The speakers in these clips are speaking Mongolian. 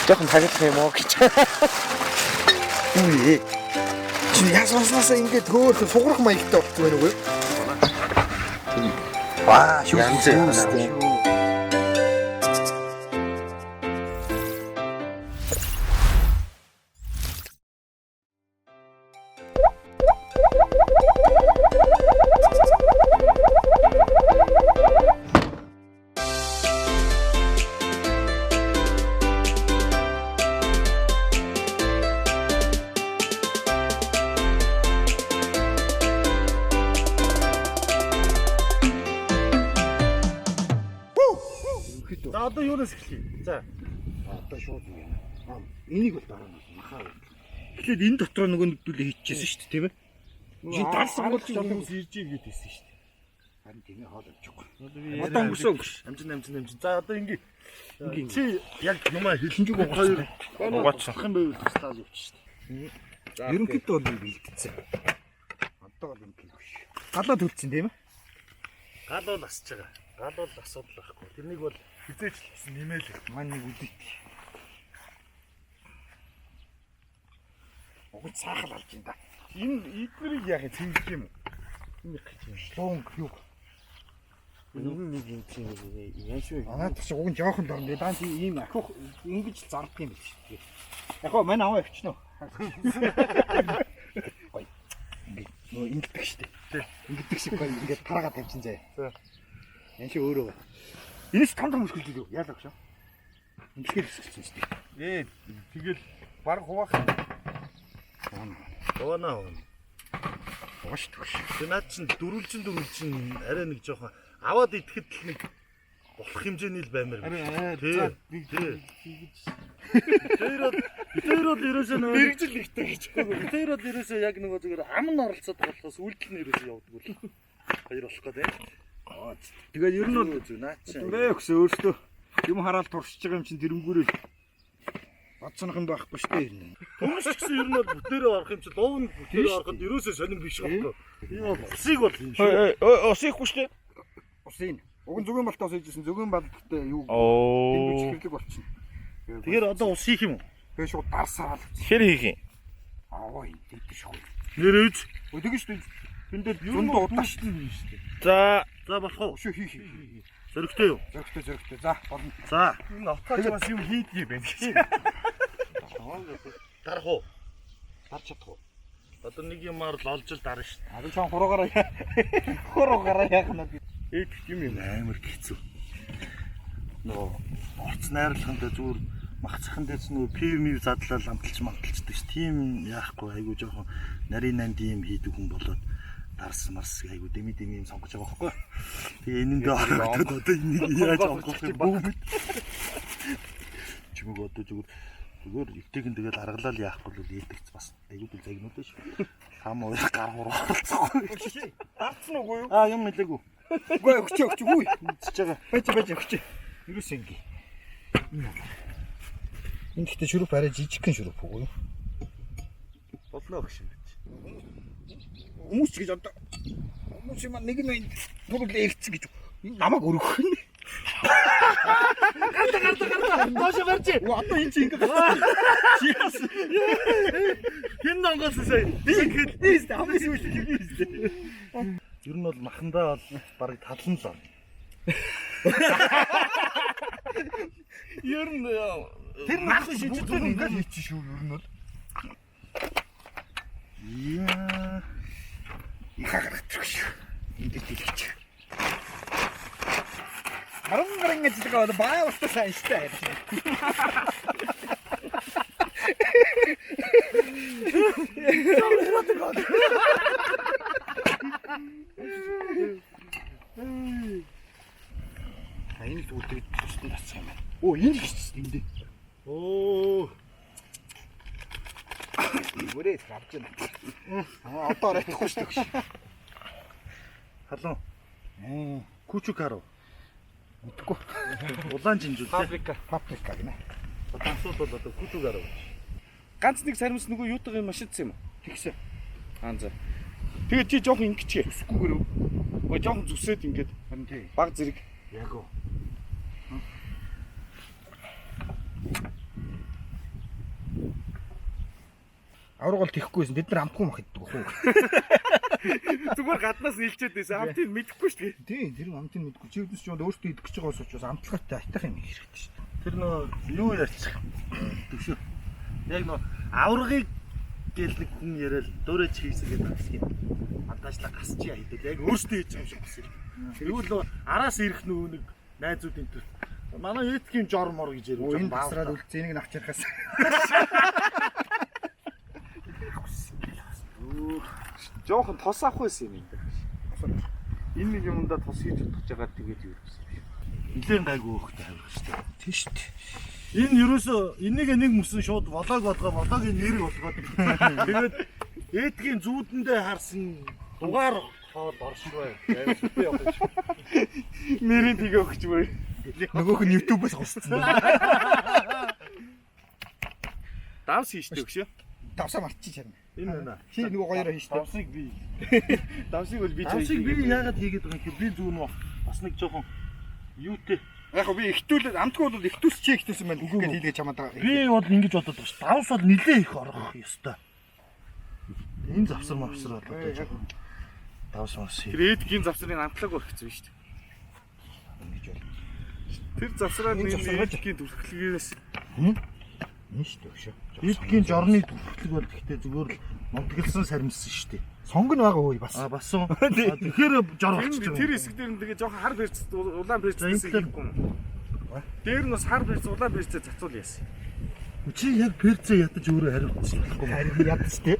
Жохон тагилах юм уу гэж. Үгүй. Чи ясаасаа ингээд төөр сугарах маягтай болчих вэ нүгөө? Ваа, шүүс. За одоо юунаас эхлэе? За. Одоо шууд юм. Энийг бол дараа нь махаа. Эхлээд энэ дотор нөгөө нэгдүүлээ хийчихсэн шүү дээ, тийм ээ? Чи дарсан бол ч хүмүүс ирж ийн гэд хэлсэн шүү дээ. Харин тийм ээ хоол авчихгүй. Одоо өнгөрсөн өнгөш. Амжин. За одоо ингэ. Чи яг юмаа хэлэн зүг хоёр угаачсан юм байвал тастаал явчих шүү дээ. Ерөнхийдөө бол бэлдсэн. Одоо бол юм биш. Галаа төлцсөн тийм ээ? Гал бол асч байгаа. Гал бол асуудал байхгүй. Тэрнийг бол хизээч нэмээл. Мань нэг үдээ. Огт цаахал алж ин да. Энэ эднэрийг яг цэвэрлэх юм уу? Энэ их юм. Лонг юу? Энэ нэг юм тийм яа шүү. Анаад чи уг нь жоохон дорн. Даан чи ийм ахих ингэж зарддаг юм биш. Яг хоо мань аваа явчихна уу? Ой. Нөө ингэдэг штэ. Ингэдэг шиг гоё ингээд тараагаад тавьчин заяа. За. Ян чи өөрөө. Энэс том мөшгөл юу? Яалаа гэж. Ингэхээр хэсэгсэн штэ. Тэгэл баг хуваах. Гоонаа. Ууш төгш. Тэ наад чин дөрвөлжин арай нэг жоохон аваад идэхэд л нэг болох хэмжээний л баймаар. За нэг хийж. Тэр бол ерөөсөө нөгөө мэрэгжил ихтэй гэж. тэр бол ерөөсөө яг нөгөө зүгээр ам нь оролцоод болохоос үйлдэл нь ерөөсөө явдаг бол. Хоёр болох гэдэг. Тэгээд ер нь бол зүү наа чин. бэ гэсэн өөртөө юм хараад туршиж байгаа юм чин тэрнгүүрээ бодсонох юм байхгүй шүү дээ ер нь. Хүмүүс ч гэсэн ер нь бол бүтээрээ орох юм чи лов нь бүтээрээ ороход ерөөсөө сонирн биш байхгүй. Энэ бол усыг бол юм шүү. Ус ихгүй шүү дээ. Усын. Уг нь зүгэн балтаас хийжсэн зүгэн балдтай юу Оо. хэвлэг болчихно. Тэгэхээр одоо ус хийх юм уу? Тэгээ шууд дарсаал. Хэр хийх юм? Аа идэв шүү. Нэрэж. Өдөг шүү дээ. Тэндээ Юу зөндөө нь удаа шүү дээ. За, За болох уу? шүү хийх. Зөрөгтэй юу? Зөрөгтэй. За болно. За. Энэ авточ бас юм хийдгий байна гэж. Дарах уу? Дарч чадах уу? Одоо нэг юмар л олж л дарна шүү дээ. Аа чам хуруугаараа. Хуруугаараа яах нь бэ? Эдх юм амар хэцүү. Нөө орц найрлаганд зүгээр махцхан дээрс нөө пив задлал амталчдаг ш. Тийм яахгүй айгу жоохон нарийн нанд юм хийдэг хүн болоод дарс марс айгу дэми юм сонгож байгаа байхгүй. Тэгээ энэндээ ороод одоо энийг яаж онгох юм бэ? Чимэг одоо зүгээр өвтэйгэн тэгэл аргалал яахгүй л ийдэгц бас айгу л загнууд ш. Хам уу гар хуруу оролцоогүй. Дарцсан уу юу? Аа юм хэлээгүй. Үгүй өгчөө. Чиж байгаа. Байж өгчөө. Юус ингэ. Энэ ихтэй шүрүп арай жижигхэн шүрүп үгүй юу? Болно гэж юм бич. Хүмүүс ч гэж одоо хүмүүс юм нэг нь бүгд эргэцэн гэж намайг өргөх нь. Гарта. Доош барьж. Одоо энэ чинь ингэ. Чиас. Хин донгоос сая. Ийс хамгийн сүүлд юм. Ер нь бол махандаа бол барыг талан л орно. Ер нь Тэр нах шийдэж зүгээр ингэ хийчих шүү ер нь бол. яа Ихаа гаргачих шүү. Энд дэлгэж. Харам ингэж л гоо баа устаа сайн штэ. Энэ л үүдээ төстэй тасах юм байна. Оо энэ л хийчихсэн юм дээ. оо Бүрээ гарч байна. Одоо орохгүй шүү дээ. халуун кучукаро Мэдгүй. улаан жинжүүл Паприка гинэ. тансууд бол одоо кучукаро Ганц нэг саримс нөгөө юутайгаа машинцсан юм уу? Тэгсэн. Аа за. Тэгээд чи жоохон ингэчээ. Үсгүйгээр үү? Гэхдээ жоохон зүсээд ингээд Харин тий. баг зэрэг. Яг уу. Аврагал тэхгүйсэн. Бид нар амтгүй мах иддэг хөө. Зүгээр гаднаас нэлчээд байсан. Амтыг мэдэхгүй шүү дээ. Тийм, тэр амтыг мэдгүй. Чивдс ч өөртөө идэх гэж байгаа учраас амтлагатай айтах юм хэрэгтэй шүү. Тэр нөө юу ярьчих. Төвшөө. Яг нөө аврагыг гэл нэг хүн яриад дуурайч хийсгээд басгийн. Антаачлаа гасчи хийдэл яг өөртөө хийж юм шиг басыг. Тэгвэл нөө араас ирэх нөө нэг найзуудын төр. Манай эдгийн жор мор гэж ярьж Энэ басраад үлдсэн энийг авч ярахаас. Жохон тос авах байсан юм энэ. Энэ нэг юмдаа тос хийж утгаж байгаа тэгээд юу гэсэн юм. нэлээд гайгүй хөөхтэй авирах шүү дээ. Тийм шүү дээ. Энэ ерөөсөө энийг нэг мөсөн шууд волоог волоогийн нэрийг болгоод тэгээд эдгийн зүүдэндээ харсан дугаар хоол оршгүй. Амжилттай явах гэж. Нэрийн тийг өгч бай. Нөгөөх нь YouTube-аас гусцсан. Давс хийжтэй өгшөө. Давсаа мартчих чарна. Энэ нэ. Чи нөгөө гоёроо хийжтэй. Давсыг би. Давсыг бол би Давсыг би яагаад хийгээд байгаа юм бэ? Би зүүн нь бас нэг жоохон юутэй. Яг би ихтүүлээд амтгүй бол ихтүүлс чи ихтүүлсэн байна. Үгүй хийлгэж чамаад байгаа. Би бол ингэж бодоод байна шүү. Давс бол нилээ их орох ёстой. Энэ завсар мавсар бол одоо жоохон давс мавс. Тэр эдгийн завсрын амтлаг өргөцсөн шүү дээ. Ингэж бол. Тэр завсраа Энэ нэг завсраа эдгийн дүрхлэгээс Энэ шүү дээ өшөө. Эдгийн жорны дүрхлэг бол гэхдээ зүгээр л модглсан саримсан шүү дээ. Сонг нь байгаа үе бас. А бассан. Тэгэхээр жор болчих юм. тэр хэсэг дээр нь тэгээ жоохон хар бэрц улаан бэрцээс хийхгүй. Дээр нь бас хар бэрц улаан бэрцээ зацуул яасан. Чи яг перцээ ядаж өөрөө хариуцчих болохгүй. Харин ядч тий.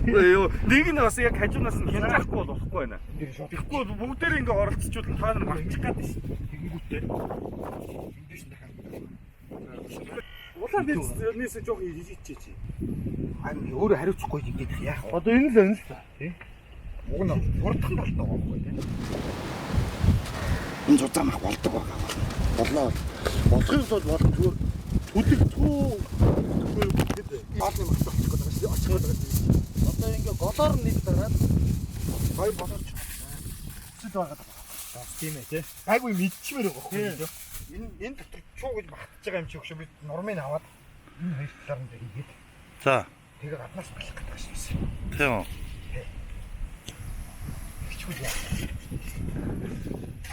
Ёо, нэг нь бас яг хажуунаас нь хязгаахгүй бол болохгүй байна. Тэгэхгүй бол бүгдээр ингээ оролцчихвол та нар марчих гад шүү. Тэгэнгүүтээ. Улаан бэрцээс жоохон ирээчээ чи. Харин өөрөө хариуцахгүй ингэж яах вэ? Одоо энэ л байна л та. Уг нь урдхан болдог байхгүй тий. Энэ зузаан мах болдог байгаа. Боллоо. Болохын тулд болох зүгээр түлэг түү гэдэг. Баасны мах болчих гэдэг чинь очиход байгаа. Одоо ингээ голоор нэг дараад Хоёр болооч. цэд байгаа. Тийм ээ тий. Гайгүй мэдчмээр байгаа байхгүй. Энэ дотор чуу гэж багтаж байгаа юм чи өгшөө бид нормыг аваад энэ хоёр талаар нь хийгээд За. тэгээ гаднаас болох гэдэг байсан. Тийм үү. Хичүүл яа.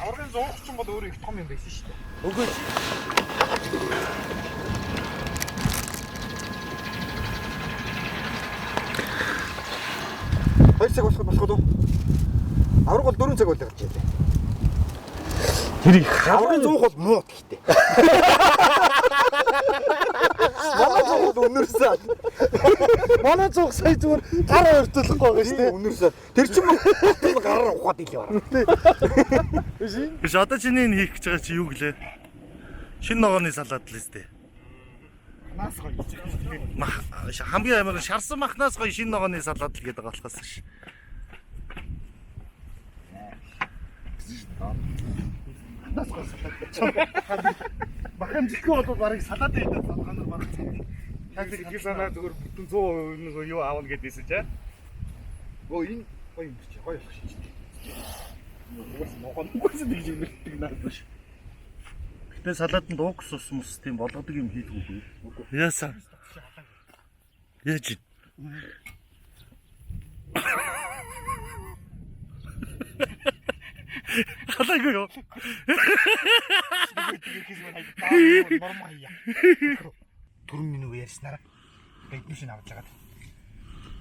Аврагын 130 бол өөрөө их том юм байсан шүү дээ. Үгүй. Хоёр цаг болох уу? Авраг бол 4 цаг байлаа гэж ялээ. Тэр их аврагын 100 бол муу гэхдээ. Манай 100 бол өнөрсөн. Манай 100 сая зүгээр гараа өртөлөхгүй байгаа шүү дээ. Өнөрсөн. Тэр чинь мөн гараа ухаад илээ байна. Биш одоо чиний энэ хийх гэж байгаа чи юу гэлээ? Шинэ ногооны салаад л өстэй. Наас гоё гэж байна. Хамгийн амар шарсан махнаас гоё шинэ ногооны салаад л гэдэг болохоос ш. Наас гоё салаад. Бахамжихгүй бол барыг салаад байдаг салгаанаар барыг цаа. Яг нэг санаа зүгээр бүтэн 100% нэг юу аавна гэдээсэ чаа. Оо энэ гоё юм чи гоё болох шин. Угаас нэг юм бэлтдэг наад биш. Гэтэ салаатанд уугс ус мус тийм болгодог юм хийдгүү. Яасан. Яаж. Халаагүй юу? Түрэн минь үе ярьснараа бид чинь авч жагаад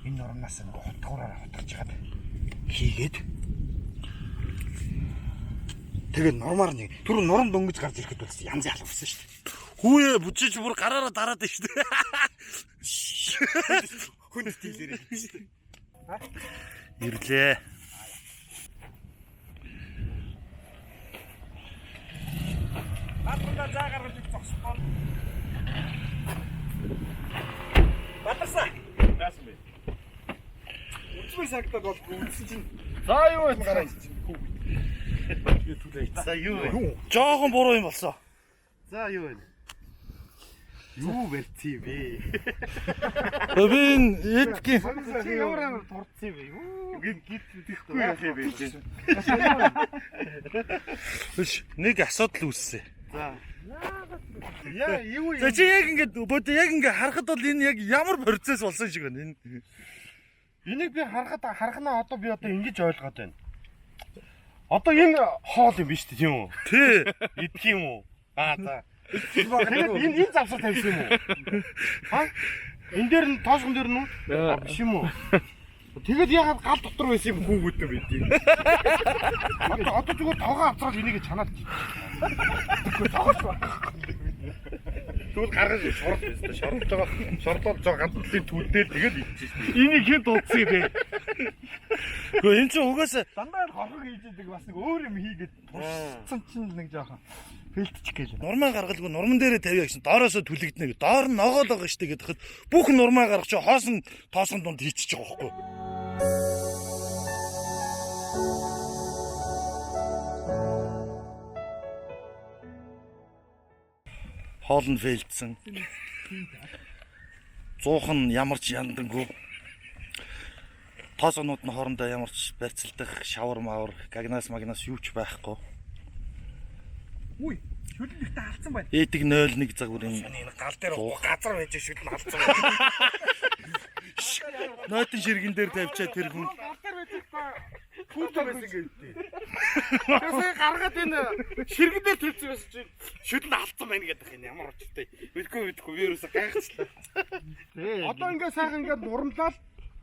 энэ нормнаас нэг хотгоороор хотгож жагаад хийгээд тэгээ нормаар нэг түрэн норм дөнгөж гарч ирэхэд бол янз ялах болсон шүү дээ. Хүүе бүжиж бүр гараараа дараад байна шүү дээ. Хүн стилээрээ шүү дээ. Ирлээ. Батранда заа гаргаж зогсохгүй. Батарсаа. Яасан бэ? Үчмэр сагтаад бол үтсэн чинь. За юу вэ гараа чинь. Тэгээ түлээ. За юу вэ? Жохон буруу юм болсон. За юу вэ? Юу бэлтий бэ? Би эдгийн Ямар амар турцсан бэ? Гит тэхгүй яах юм бэ чи. биш нэг асуудал үүссэн. За. Яа юу За чи яг ингээд бодё яг ингээд харахад бол энэ яг ямар процесс болсон шиг байна энэ. энийг би харахнаа одоо би одоо ингэж ойлгоод байна. Одоо энэ хоол юм биш үү тийм үү? Тий. Идэх юм уу? За. Энэ завсар тавьсан юм уу? Ха? Энэ дээр нь тоосгон дээр нь үү? Биш юм уу? Тэгэд ягаад гал дотор байсан юм хүн гэдэг байдгийг. Одоо зүгээр тоогоо авцраад энийг чанаад. Тэгвэл тоогооч ба. Түл гаргаж шорт байсан. Шортлож байгаа. Шортлоод жоо ганцлын түлдээ тэгэл идчихсэн. Энийг хэн дуудсан юм бэ? Гэхдээ энэ чинь угаасаа Дандаа хорхог хийж идэг бас нэг өөр юм хийгээд тусцсан чинь нэг жоохон фэлтчих гээл. нурмаа гаргалгүй нурман дээрээ тавья гэсэн доороосоо түлэгдэнэ. Доор нь ногоол байгаа штэ гэхэд бүх нурмаа гаргах чи хоосон тоосон дунд хийчих байгаа байхгүй. Хоол нь фейлдсэн. Зуухан ямар ч яндангүй. Тоосонууд нь хоорондоо ямар ч барьцалдах шавар мавар гагнаас магнаас юу ч байхгүй. Үгүй, шүлэн ихтэй алдсан байна. Эдэг 01 загварын Энэ гал дээр газар байж шүлэн алдсан байна. нойтон ширгэн дээр тавьчаа тэр хүн Гал дээр байж та хүүтэн байсан гэдэг. Тэсээ гаргаад энэ ширгэн дээр тавьсан байсан чинь шүлэн алдсан байна гэдэг юм ямар учиртай. Мэдгүй вирус гайхчихлаа. Одоо ингээ сайхан ингээ нурмлал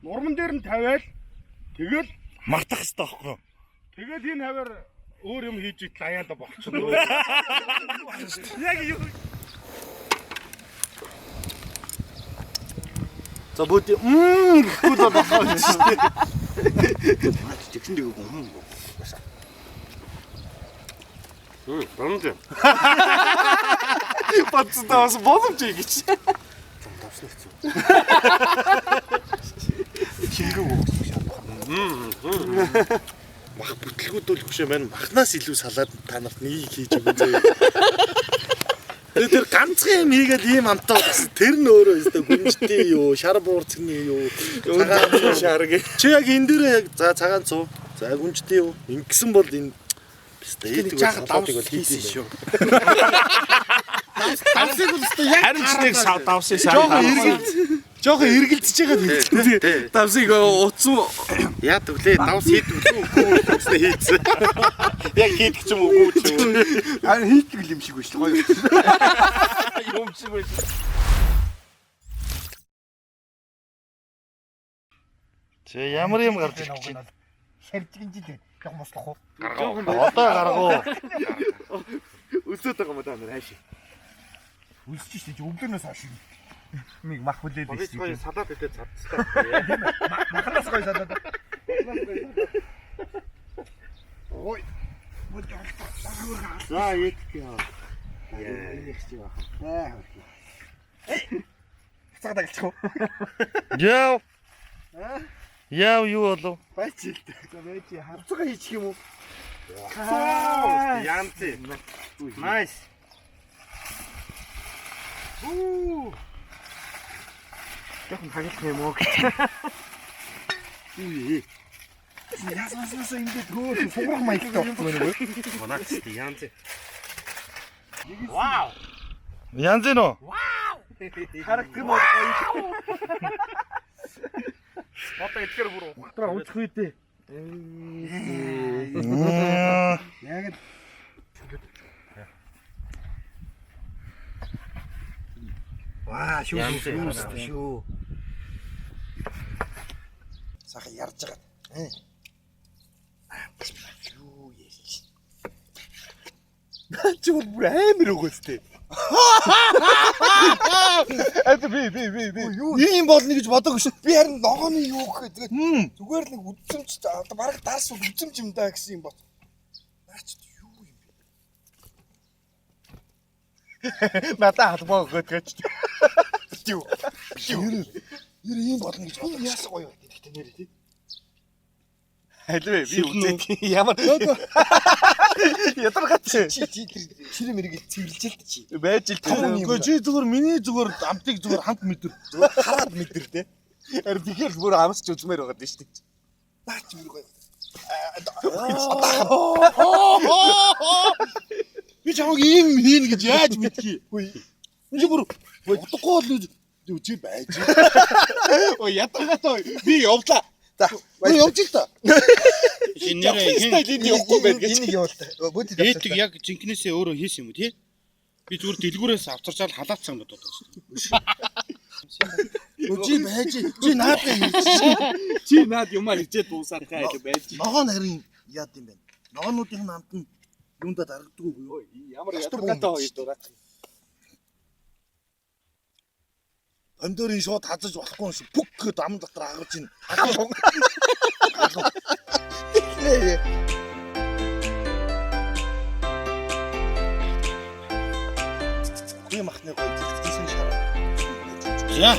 нурман дээр нь тавиал тэгэл мартах хэрэгтэй байхгүй. тэгэл энэ хавар өөр юм хийж идэл аяанда болчихно. Яг юу. За бүгд гэхгүй л байна шүү дээ. Тэгсэн дэг юм. Бомж. Бацтай бас боломж гэж. Тавсан хэцүү. Шингүү өгсөн шаардлагатай. Мах бүтлгүүд бол хөшөө маань махнаас илүү салаад та нарт нэг хийж өгөн зөө. Тэр ганцхан юм хийгээд ийм амтаа болсон. Тэр нь өөрөө өстой гүнжтэй юу, шар буурцгны юу, цагаан шар гэ. Чи яг энэ дээр яг за цагаан цуу. За гүнжтэй юу. Ингэсэн бол энэ Эдэг давсыг бол хийсэн шүү. давсыг бол өстой яг Харин ч нэг давсыг жоохон эргэлдэж байгаа хэлээ. давсыг утсан Яа төглөө давс хийдэг үгүй үгүй хийсэн. яг хийдэг ч юм уу үгүй ч юм. Харин хийдэг юм шиг биш гоё. Юм шиг биш. Чи ямар юм гарч ирж байна? Шаржигнжил яг мослох уу? Одоо гаргуу. Өсөд байгаа юм даа нэр хайш. Үлсэж штэ өглөөнөөс хойш. Миг мах хүлээд Бис гоё салаад идэх цадтай. махнаас гоё салаад. Ой. За яддаг яа. Яа их чи баха. Цаадаг ч юм. Яв. Яв юу болов? Байцэлтэй. За байж харцгаа хийчих юм уу? Янц. Nice. Яхан хагах юм уу? Үгүй. Ясмасаас ингээд хөөр суграх маягтай болсон байна уу? Манаач янз. Вау. Янз нь уу? Харагдсан уу? Одоо итгэр бүр ухтраа унцх үйдээ. Яг Ваа, шүү. Саха ярьж байгаа. Юу яаш. Чи бүр амар өгөөстэй. Би. Ийм болно гэж бодоогүй шүү. Би харин ногооны юу гэхэд тэгээд зүгээр л нэг үдцэмч одоо бараг дарс үдцэмч юм даа гэсэн юм бот. Наач юу юм бэ? надад албаа өгөөдгөөч. Юу? Нэр ийм болно гэж би яасан гоё байт гэхдээ нэр тий. Хэлвэ би үзээд ямар ядаргач чирэ мэрэг цэвэрлж л чи. байж л Үгүй чи зүгээр миний зүгээр амтыг зүгээр хамт мэдэр. Хараад мэдэр тий. харин тэгэхээр бүр амсч үзмээр байгаа дээ шүү дээ. Наач мэр гоё. Би чамайг ийм хийн гэж яаж мэдхий? Энэ бүр утгагүй л үгүй байж. Ой ятгатай би явлаа. За Би явж л та. Шинээрээ Стайлын явахгүй байг гэж. энийг явуултаа. Бүтэд ээдэг яг жинкнээсээ өөрөө хийсэн юм уу тий? Би зүгээр дэлгүүрээс авчирчаал халаацсан юм бодоод байна. Чи байж. Чи наадаа хийж. Чи наад юмаа хийжээ дуусаад хаа гэж байж. Ногоо нь харин яад юм бэ? Ногоонуудын хамт нь юундаа дарагддаг уу? Ямар ятгатай хоёр дураа. Помидорын шууд хазаж болохгүй юм шиг бүк гэд ам дотор агаж ийн. Гүн махны гоё зэгцсэн шараа. За.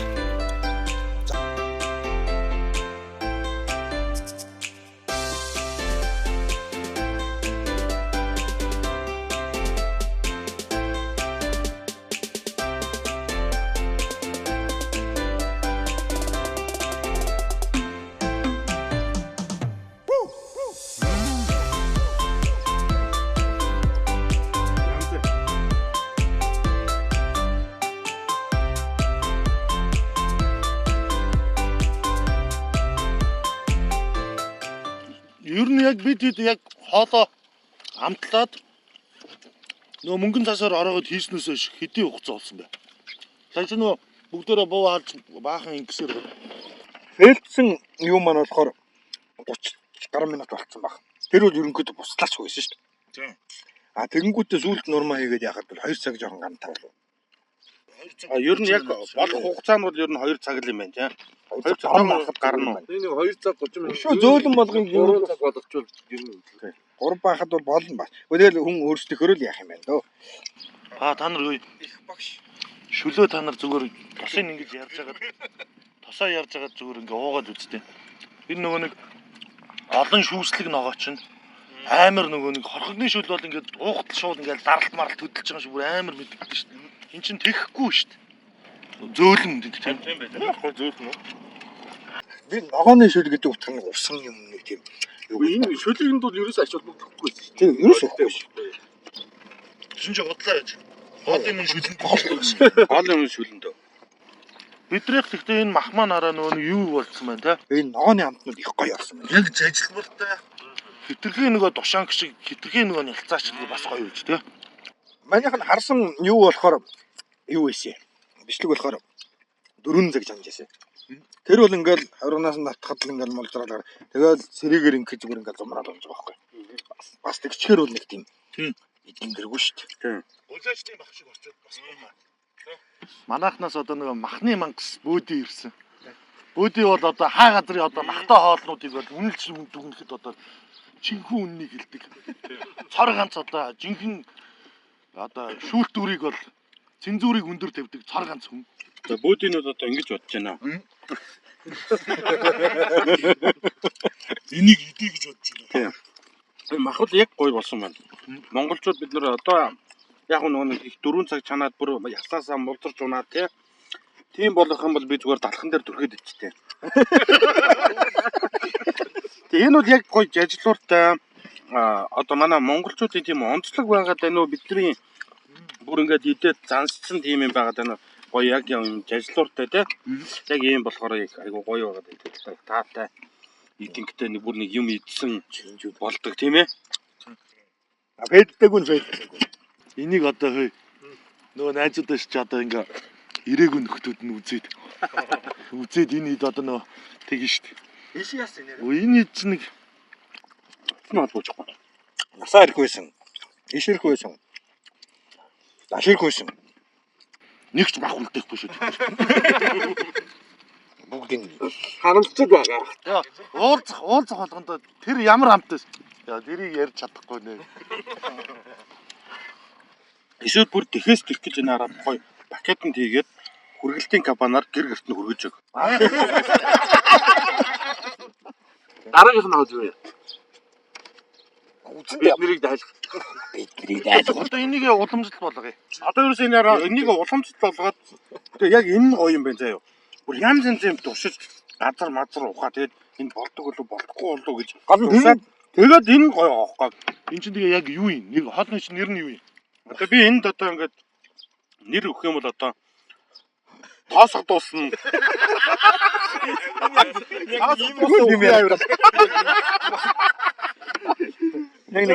Ер нь яг бид хэд яг хоолоо амтлаад нөө мөнгөн цасаар ороогод хийснээс хойш хэдийн хугацаа болсон бэ? Сая ч нөө бүгдээрээ буу хаалж баахан ингэсээр фэлдсэн юм маань болохоор 30 гаруй минут болцсон баг. Тэр бол ерөнхийдөө буслаач байсан шүү дээ. Тийм. А тэгэнгүүтээ сүүлд нурмаа хийгээд яхад бол 2 цаг жоохон гантаа болов. Ер нь яг болох хугацаа нь бол ер нь 2 цаг л юм байна тий. 2 цаг гарна гарна уу? Энэ 2 цаг 30 минут. Шүү зөөлөн болгон 3 цаг болгочвол ер нь 3 байхад бол болно ба. Тэгэл хүн өөрсдийнхөө л яах юм байна дөө. та нар юу шүлөө та нар зүгээр тосыг ингэж ярьж байгаа тосоо ярьж байгаа зүгээр ингээ уугаад үзтээ. Энэ нөгөө нэг олон шүүслэг ногоо чинь амар нөгөө нэг хорхогны шүл бол ингээд уухтал шууд ингээд даралт маралт хөдөлж байгаа шиг бүр амар мэддэгдэн шүү дээ. Эн чинь тэхгүй шүү дээ. Зөөлөн мэддэг тийм. Тийм байх. Зөөлөн үү? Би ногооны шүл гэдэг утга нь усан юм нэг тийм. энэ шүлэгэнд бол ерөөсөө ач холбогдохгүй байсан шүү. Тийм ерөөсөө ихгүй. Тэсэн чи бодлоо яаж. Хоолын мөн шүлэнд Хоолын өмнө шүлэндөө. Бидрэх гэхдээ энэ махмаа нараа нөгөө нэг юу болцсон байна те. Энэ ногооны амтнууд их гоё орсон байна. Яг зажилбартай. Хитрхи нөгөө душаанг шиг хитрхи нөгөө нялцаач бас гоё үуч те. Манайх нь харсан юу болохоор юу байсан. Бичлэг болохоор 4 цаг жанжсэн. Тэр бол ингээл 20-наас натхад л ингээл молдралаар тэгэл сэрээгээр ингээд зүгээр ингээд зумраад болж байгаа байхгүй. Бас тэгчгээр бол нэг тийм. Эдгэн гэргүй шүү дээ. Улаачдын бах шиг очоод бас байна. Манайхнаас одоо нөгөө махны мангас бөөдий ирсэн. Бөөдий бол одоо хаа газрын одоо махтай хоолнуудыг бол үнэлж дүгнэхэд одоо чинхэн үннийг хэлдэг. Цор ганц одоо жинхэнэ одоо шүүлтүүрийг бол цензурыг өндөр тавьдаг цор ганц хүн. За бөөдийнүүд одоо ингэж бодож байна. Энийг идэе гэж бодож байна. Энэ мах бол яг гоё болсон байна. Монголчууд бид нэр одоо яг нэг их 4 цаг чанаад бүр ясаасаа мулдарч унаа тий. Тийм болох юм бол би зүгээр далхан дээр түрхээд ичтэй. Тэгээ энэ бол яг гоё жажлууртай одоо манай монголчуудын тийм онцлог байгаад байна уу бидний бүр ингээд идээд занссан тийм юм байгаад байна. Гоё яг юм жажлууртай тий. Яг ийм болохоор айгу гоё байгаад байна. Таатай идингтэй нэг бүр нэг юм идсэн болдог тийм ээ. Фэддэг үн фэддэг. Энийг одоо хөөе. Нөгөө найзуудаа ч одоо ингээ ирээгүй нөхдүүд нь үзээд. Үзээд энэ ид одоо нөгөө тэгэн штт. Иш яасан нэр. Энэ ид чинь нэг нь холбоохгүй. Насаа ирэх байсан. Иш ирэх байсан. Даш ирэх байсан. нэг ч бах үлдээхгүй шүү. Бүгдийн Харамсдаг байгаа. Яа, уулзах болгонд тэр ямар амтаас. Яа, тэрийг ярьж чадахгүй нэ. Эсвэл бүр тэхээс тэрх гэж наараа гоё пакетанд хийгээд хүргэлтийн компаниар гэр гэрт нь хүргэж өг. Дараагийнх нь хаад юу вэ? үзэндээ Нэрийг дайлах. бидний дайлах. Одоо энийг уламжлалт болгоё. Одоо ерөөсөө энийг уламжлалт болгоод тэгээ яг энэ нь гоё юм байна заяа. Бүр янз янзын туршиж газар мазар ухаа тэгээд энэ болдог болов болохгүй болов гэж Гол нь тэгээд энэ гоё аахгүй. Энд чинь тэгээ яг юу юм? Нэг хоолны чинь нэр нь юу юм? Одоо би энд одоо ингээд нэр өгөх юм бол одоо тоосго дуусна. Яг ийм юм яа. Яг нэг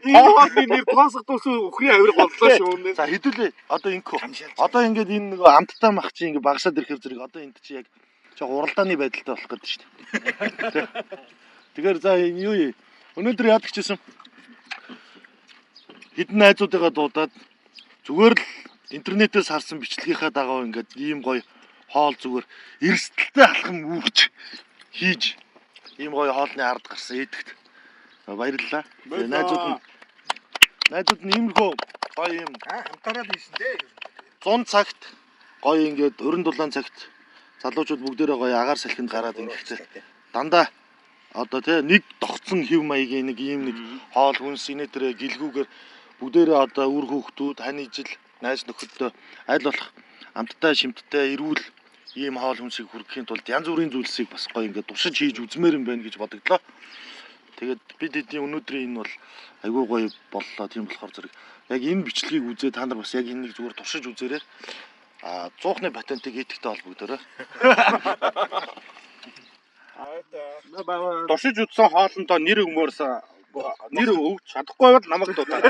Хоолны нэр тоосго дууссан өхрийн авираг боллоо шүү. За хэдүүлээ. Одоо инкүү. Одоо ингээд энэ нөгөө амттай мах чи ингээд багасаад ирэхэр зэрэг одоо энд чи яг жоо уралдааны байдалтай болох гэдэг шүү дээ. Тэгэхээр за юу юм. Өнөөдөр яадаг чийсэн. Хэдэн найзуудыгаа дуудаад зүгээр л интернетээс харсан бичлэгийнхаа дагав ингээд ийм гоё хоол зүгээр эрсдэлтэй алхам үүгч хийж ийм гоё хоолны ард гарсан эдэгт баярлалаа. Найзууд нь иймэрхүү гоё юм хамтараа л хийсэн дээ. 100 цагт гоё ингээд өрн дулаан цагт залуучууд бүгдээрээ гоё агаар салхинд гараад ингээд дандаа одоо тий нэг тогтсон хэв маягийн нэг ийм нэг хоол хүнс инээтрээ гэлгүүгээр бүгдээрээ одоо үр хүүхдүүд хань ижил найз нөхөдөө аль болох амттай шимттэй эрүүл ийм хоол хүнсийг хүргэхийн тулд янз бүрийн зүйлсийг бас гоё ингээд туршиж хийж үзмээр юм байна гэж бодогдлоо. Тэгээд бид хэдийн өнөөдрийн энэ бол айгүй гоё боллоо. Тийм болохоор зэрэг яг энэ бичлэгийг үзээ та нар бас яг энийг зүгээр туршиж үзээрэй. Цуухны патентыг хийдэгтэй холбогдорой. Туршиж үзсэн хоолндоо нэр өгмөөрс нэр өгч чадахгүй бол намайг дуудаа.